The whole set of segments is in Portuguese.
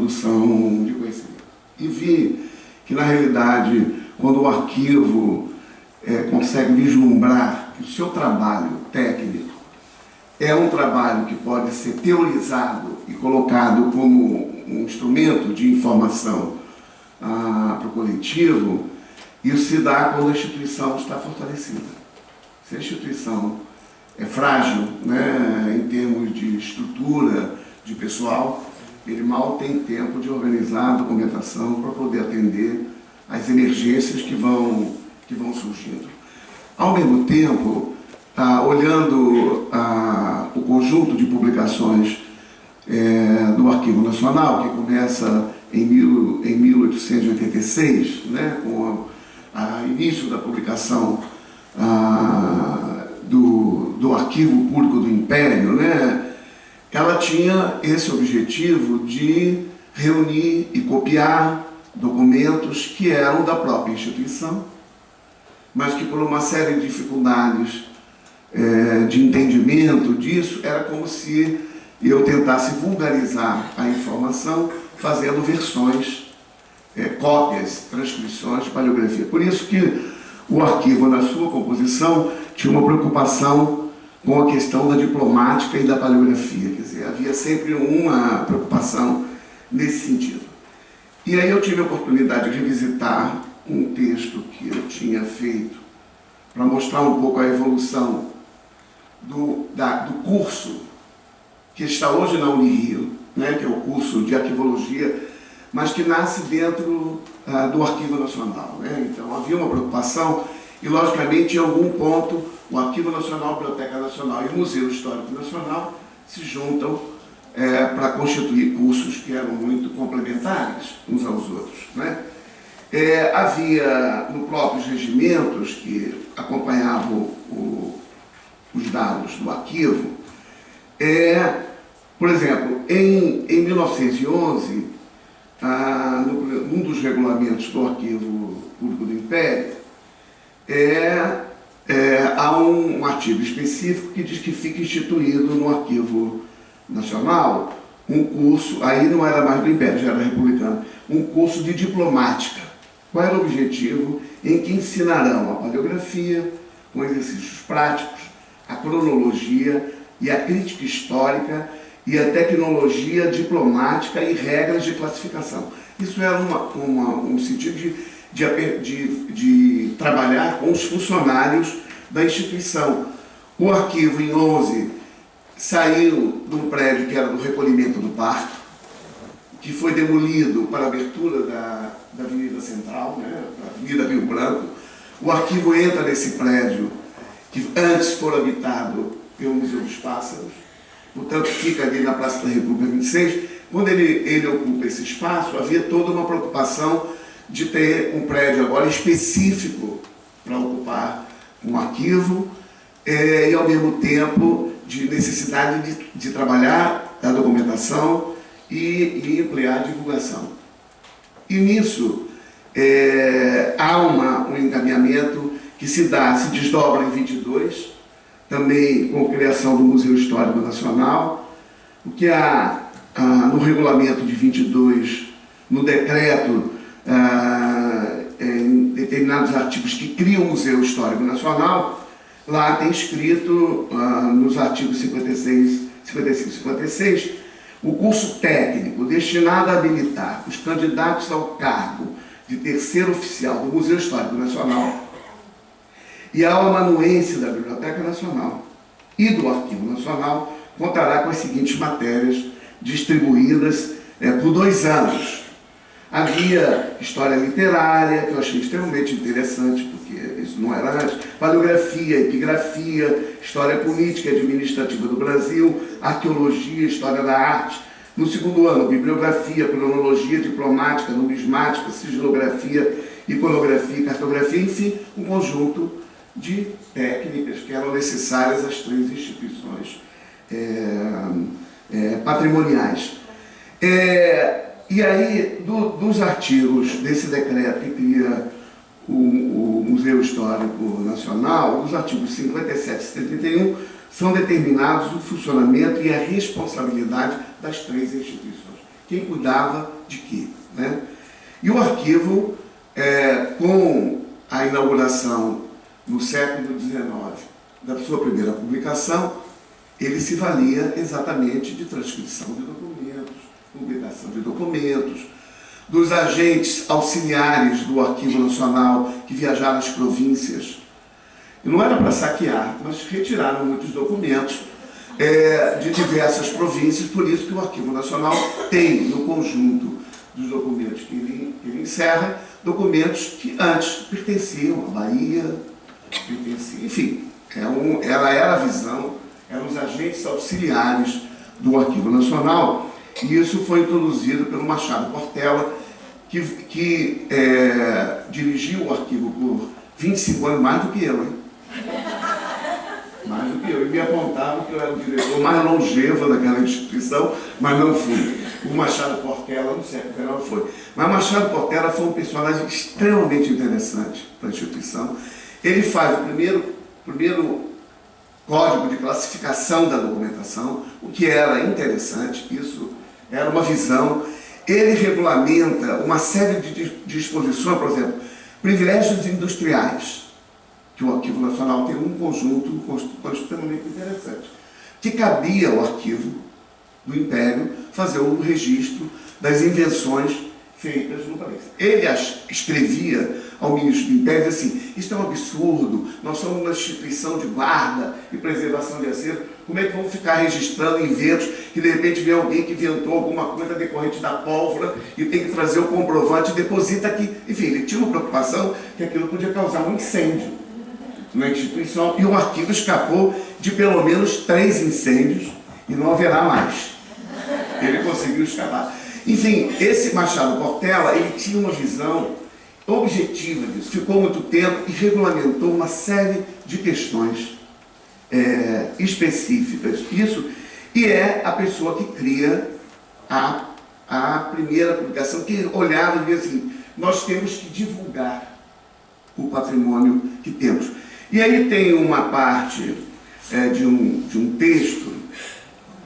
produção de conhecimento. E vi que, na realidade, quando o arquivo consegue vislumbrar que o seu trabalho técnico é um trabalho que pode ser teorizado e colocado como um instrumento de informação para o coletivo, isso se dá quando a instituição está fortalecida. Se a instituição é frágil, né, em termos de estrutura, de pessoal, ele mal tem tempo de organizar a documentação para poder atender às emergências que vão surgindo. Ao mesmo tempo, olhando o conjunto de publicações do Arquivo Nacional, que começa em 1886, né, com o início da publicação do Arquivo Público do Império, né, ela tinha esse objetivo de reunir e copiar documentos que eram da própria instituição, mas que por uma série de dificuldades de entendimento disso, era como se eu tentasse vulgarizar a informação fazendo versões, cópias, transcrições de paleografia. Por isso que o arquivo, na sua composição, tinha uma preocupação com a questão da diplomática e da paleografia. Quer dizer, havia sempre uma preocupação nesse sentido. E aí eu tive a oportunidade de revisitar um texto que eu tinha feito para mostrar um pouco a evolução do curso que está hoje na Unirio, né, que é o curso de arquivologia, mas que nasce dentro do Arquivo Nacional, né? Então havia uma preocupação e, logicamente, em algum ponto, o Arquivo Nacional, a Biblioteca Nacional e o Museu Histórico Nacional se juntam para constituir cursos que eram muito complementares uns aos outros, né? Havia, no próprios regimentos que acompanhavam os dados do arquivo, por exemplo, em 1911, num dos regulamentos do Arquivo Público do Império, há um artigo específico que diz que fica instituído no Arquivo Nacional um curso, aí não era mais do Império, já era republicano, um curso de diplomática. Qual era o objetivo? Em que ensinarão a paleografia, com exercícios práticos, a cronologia e a crítica histórica e a tecnologia diplomática e regras de classificação. Isso era um sentido de trabalhar com os funcionários da instituição. O arquivo, em 11, saiu de um prédio que era do recolhimento do parto, que foi demolido para a abertura da Avenida Central, né, da Avenida Rio Branco. O arquivo entra nesse prédio, que antes foi habitado pelo Museu dos Pássaros, portanto fica ali na Praça da República 26. Quando ele ocupa esse espaço, havia toda uma preocupação de ter um prédio agora específico para ocupar um arquivo e, ao mesmo tempo, de necessidade de trabalhar a documentação e ampliar a divulgação. E nisso há um encaminhamento que se desdobra em 22, também com a criação do Museu Histórico Nacional, o que há no regulamento de 22, no decreto, em determinados artigos que criam o Museu Histórico Nacional. Lá tem escrito, nos artigos 56, 55 e 56, o curso técnico destinado a habilitar os candidatos ao cargo de terceiro oficial do Museu Histórico Nacional e ao amanuense da Biblioteca Nacional e do Arquivo Nacional contará com as seguintes matérias distribuídas por 2 anos. Havia história literária, que eu achei extremamente interessante, porque isso não era antes, paleografia, epigrafia, história política e administrativa do Brasil, arqueologia, história da arte. No 2º ano, bibliografia, cronologia diplomática, numismática, sigilografia, iconografia, cartografia, enfim, um conjunto de técnicas que eram necessárias às 3 instituições patrimoniais. E aí, dos artigos desse decreto que cria o Museu Histórico Nacional, os artigos 57 e 71, são determinados o funcionamento e a responsabilidade das 3 instituições. Quem cuidava de quê, né? E o arquivo, com a inauguração no século XIX da sua primeira publicação, ele se valia exatamente de transcrição de documentos, publicação de documentos, dos agentes auxiliares do Arquivo Nacional que viajaram às províncias. E não era para saquear, mas retiraram muitos documentos de diversas províncias, por isso que o Arquivo Nacional tem, no conjunto dos documentos que ele encerra, documentos que antes pertenciam à Bahia, enfim, ela era a visão, eram os agentes auxiliares do Arquivo Nacional, e isso foi introduzido pelo Machado Portela, que dirigiu o arquivo por 25 anos, mais do que eu, hein? Mais do que eu. E me apontavam que eu era o diretor mais longevo daquela instituição, mas não fui. O Machado Portela, não sei, não foi. Mas Machado Portela foi um personagem extremamente interessante para a instituição. Ele faz o primeiro código de classificação da documentação, o que era interessante, isso era uma visão. Ele regulamenta uma série de disposições, por exemplo, privilégios industriais, que o Arquivo Nacional tem um conjunto extremamente interessante, que cabia ao arquivo do Império fazer o registro das invenções feitas no país. Ele escrevia ao ministro do Império assim: isso é um absurdo, nós somos uma instituição de guarda e preservação de acervo, como é que vamos ficar registrando inventos que de repente vem alguém que inventou alguma coisa decorrente da pólvora e tem que trazer o comprovante e deposita aqui. Enfim, ele tinha uma preocupação que aquilo podia causar um incêndio na instituição, e o arquivo escapou de pelo menos 3 incêndios e não haverá mais. Ele conseguiu escapar. Enfim, esse Machado Portela, ele tinha uma visão objetiva disso, ficou muito tempo e regulamentou uma série de questões específicas. Isso, e é a pessoa que cria a primeira publicação, que olhava e via assim: nós temos que divulgar o patrimônio que temos. E aí tem uma parte de um texto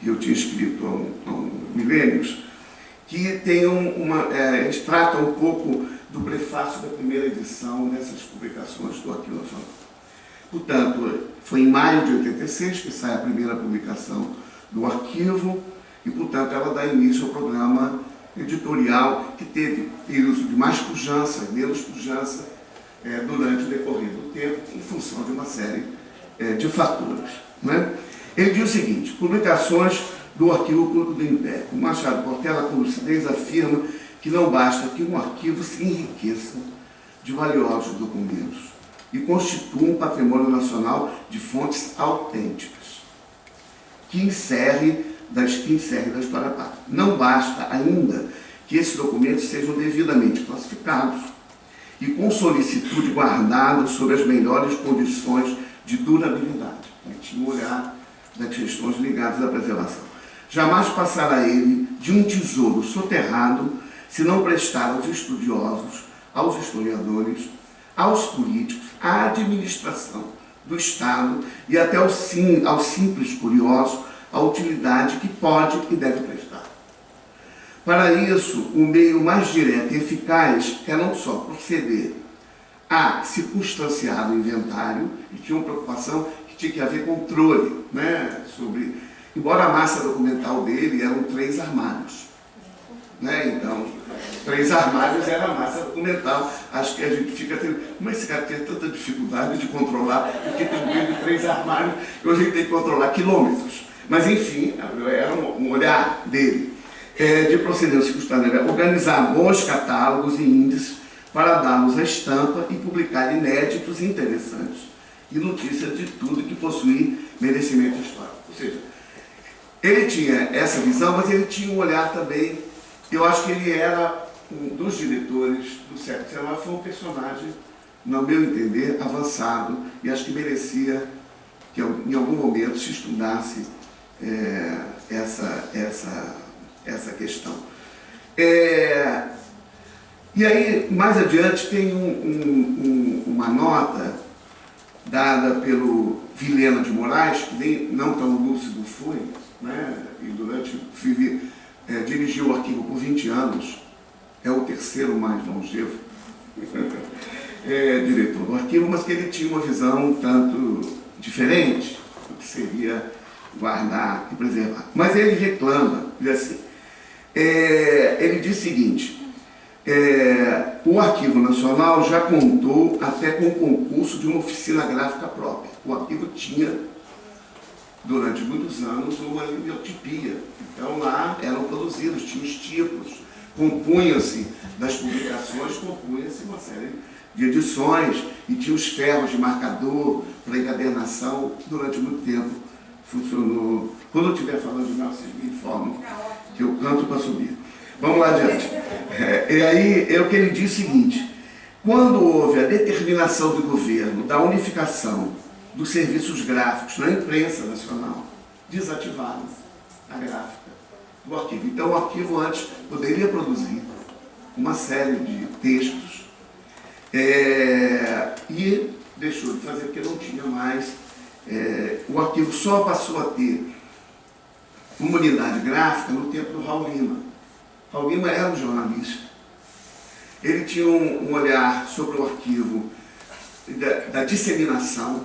que eu tinha escrito há milênios, que tem eles tratam um pouco do prefácio da primeira edição dessas publicações do Arquivo Nacional. Portanto, foi em maio de 86 que sai a primeira publicação do arquivo e, portanto, ela dá início ao programa editorial, que teve períodos de mais pujança e menos pujança durante o decorrer do tempo, em função de uma série de fatores, né? Ele diz o seguinte: publicações do Arquivo Público do Império. O Machado Portela, com lucidez, afirma que não basta que um arquivo se enriqueça de valiosos documentos e constitua um patrimônio nacional de fontes autênticas, que encerre da história pátria. Não basta ainda que esses documentos sejam devidamente classificados e com solicitude guardados sob as melhores condições de durabilidade. Ele tinha um olhar das questões ligadas à preservação. Jamais passará ele de um tesouro soterrado se não prestar aos estudiosos, aos historiadores, aos políticos, à administração do Estado e até aos simples curiosos a utilidade que pode e deve prestar. Para isso, o meio mais direto e eficaz é não só proceder a circunstanciar o inventário, e tinha uma preocupação que tinha que haver controle, né, sobre... Embora a massa documental dele eram 3 armários, né? Então, 3 armários era a massa documental. Acho que a gente fica tendo... Como esse cara tem tanta dificuldade de controlar, porque tem meio de 3 armários, e hoje a gente tem que controlar quilômetros. Mas, enfim, era um olhar dele, de procedência circunstancial, organizar bons catálogos e índices para dar-nos a estampa e publicar inéditos e interessantes, e notícias de tudo que possuir merecimento histórico. Ou seja, ele tinha essa visão, mas ele tinha um olhar também. Eu acho que ele era um dos diretores do século XIX, foi um personagem, no meu entender, avançado, e acho que merecia que em algum momento se estudasse essa questão. E aí, mais adiante, tem uma nota dada pelo Vilhena de Moraes, que nem não tão lúcido foi, né? E dirigiu o arquivo por 20 anos, é o terceiro mais longevo diretor do arquivo, mas que ele tinha uma visão um tanto diferente do que seria guardar e preservar. Mas ele reclama, diz assim, ele diz o seguinte, o Arquivo Nacional já contou até com o concurso de uma oficina gráfica própria. O arquivo tinha, durante muitos anos, uma bibliotipia. Então lá eram produzidos, tinham os tipos, compunha-se das publicações, compunha-se uma série de edições e tinha os ferros de marcador para encadernação. Durante muito tempo funcionou. Quando eu estiver falando de mel, vocês me informam que eu canto para subir. Vamos lá adiante. E aí é o que ele diz o seguinte: quando houve a determinação do governo da unificação dos serviços gráficos na imprensa nacional, desativaram a gráfica do arquivo. Então o arquivo antes poderia produzir uma série de textos e deixou de fazer porque não tinha mais. O arquivo só passou a ter uma unidade gráfica no tempo do Raul Lima. Raul Lima era um jornalista. Ele tinha um olhar sobre o arquivo da disseminação,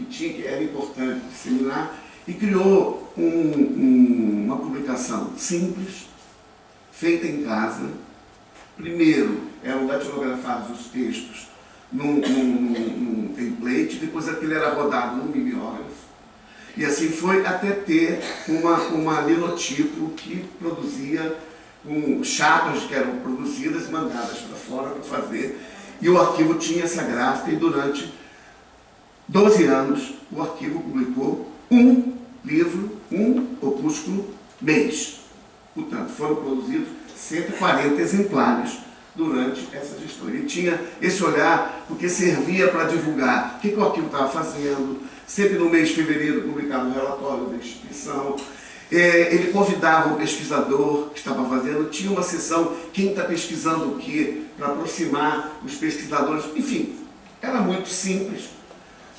que era importante disseminar, e criou uma publicação simples, feita em casa. Primeiro eram datilografados os textos num template, depois aquilo era rodado num mimeógrafo, e assim foi até ter uma linotipo que produzia com chapas que eram produzidas e mandadas para fora para fazer. E o arquivo tinha essa gráfica, e durante 12 anos o arquivo publicou um livro, um opúsculo mês. Portanto, foram produzidos 140 exemplares durante essa gestão. Ele tinha esse olhar porque servia para divulgar o que o arquivo estava fazendo. Sempre no mês de fevereiro publicava um relatório da instituição. Ele convidava o pesquisador que estava fazendo, tinha uma sessão, quem está pesquisando o quê, para aproximar os pesquisadores. Enfim, era muito simples.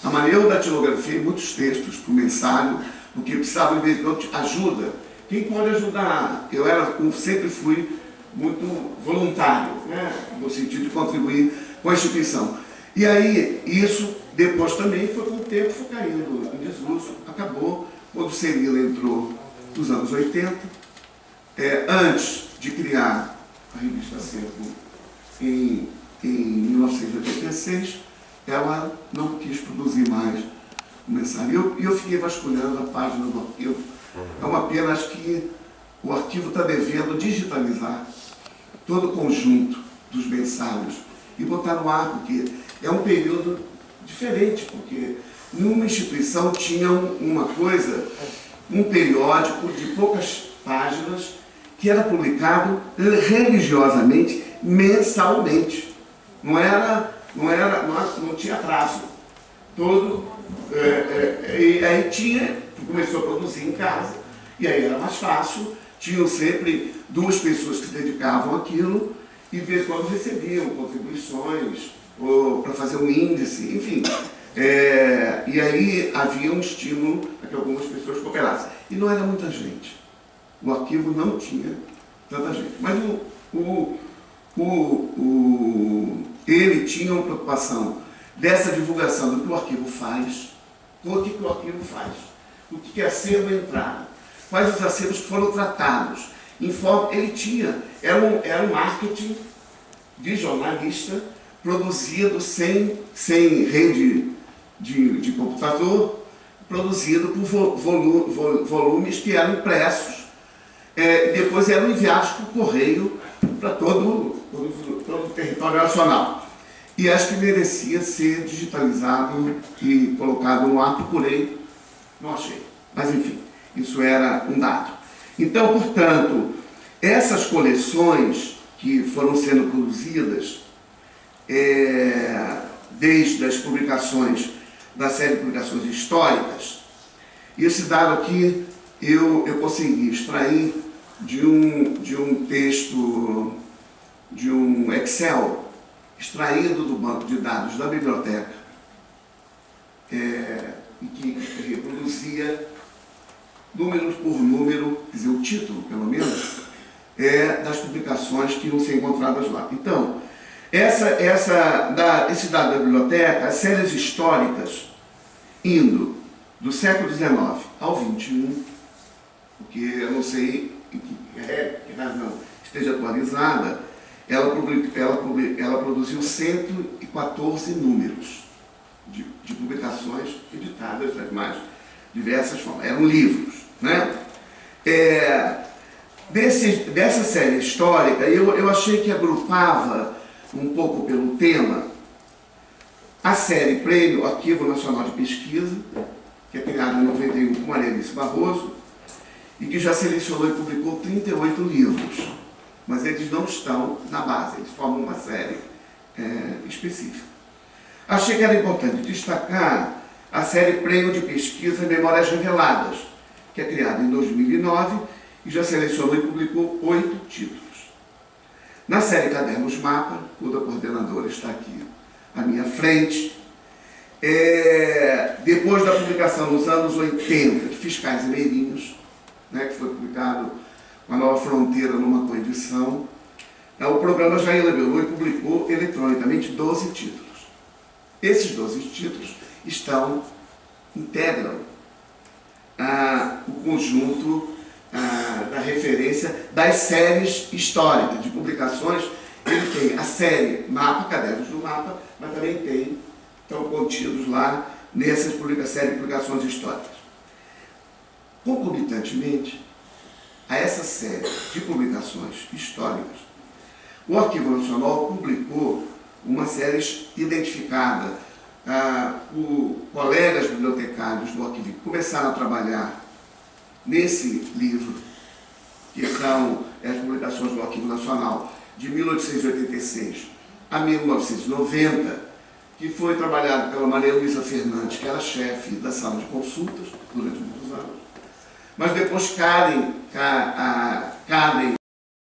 A maneira eu datilografei muitos textos para o mensário, porque precisava, de vez em quando, ajuda. Quem pode ajudar? Eu sempre fui muito voluntário, né? No sentido de contribuir com a instituição. E aí, isso depois também foi com o tempo, foi caindo em desuso, acabou quando o Cirilo entrou nos anos 80, antes de criar a revista Acervo em 1986, ela não quis produzir mais o mensário. E eu fiquei vasculhando a página do arquivo. É uma pena, acho que o arquivo está devendo digitalizar todo o conjunto dos mensários e botar no ar, porque é um período diferente, porque numa instituição tinha uma coisa, um periódico de poucas páginas que era publicado religiosamente, mensalmente. Não tinha atraso. E aí começou a produzir em casa, e aí era mais fácil, tinham sempre 2 pessoas que se dedicavam àquilo, e de vez em quando recebiam contribuições, ou para fazer um índice, enfim. E aí havia um estímulo para que algumas pessoas cooperassem. E não era muita gente. O arquivo não tinha tanta gente. Mas ele tinha uma preocupação dessa divulgação do que o arquivo faz, o que o arquivo faz, o que é acervo entrada, quais os acervos que foram tratados. Era um marketing de jornalista produzido sem rede de computador, produzido por volumes que eram impressos, depois eram enviados por correio para todo o território nacional. E acho que merecia ser digitalizado e colocado no ar. Procurei, não achei. Mas enfim, isso era um dado. Então, portanto, essas coleções que foram sendo produzidas, desde as publicações da série de publicações históricas, esse dado aqui eu consegui extrair de um texto, de um Excel, extraído do banco de dados da biblioteca, e que reproduzia número por número, quer dizer, o título, pelo menos, das publicações que iam ser encontradas lá. Então, esse dado da biblioteca, as séries históricas, indo do século XIX ao XXI, porque eu não sei em que razão esteja atualizada, ela produziu 114 números de publicações editadas das mais diversas formas. Eram livros, né? Dessa série histórica, eu achei que agrupava um pouco pelo tema a série Prêmio Arquivo Nacional de Pesquisa, que é criada em 91 por Maria Alice Barroso, e que já selecionou e publicou 38 livros, mas eles não estão na base, eles formam uma série específica. Achei que era importante destacar a série Prêmio de Pesquisa Memórias Reveladas, que é criada em 2009 e já selecionou e publicou 8 títulos. Na série Cadernos Mapa, cuja coordenadora está aqui à minha frente, depois da publicação nos anos 80 de Fiscais e Meirinhos, né, que foi publicado com a Nova Fronteira numa coedição, o programa já elaborou e publicou eletronicamente 12 títulos. Esses 12 títulos integram o conjunto da referência das séries históricas de publicações. Ele tem a série Mapa, Cadernos do Mapa, mas também estão contidos lá nessas série de publicações históricas. Concomitantemente a essa série de publicações históricas, o Arquivo Nacional publicou uma série identificada por colegas bibliotecários do arquivo que começaram a trabalhar nesse livro, que são as publicações do Arquivo Nacional de 1886 a 1990, que foi trabalhado pela Maria Luísa Fernandes, que era chefe da sala de consultas durante muitos anos, mas depois Karen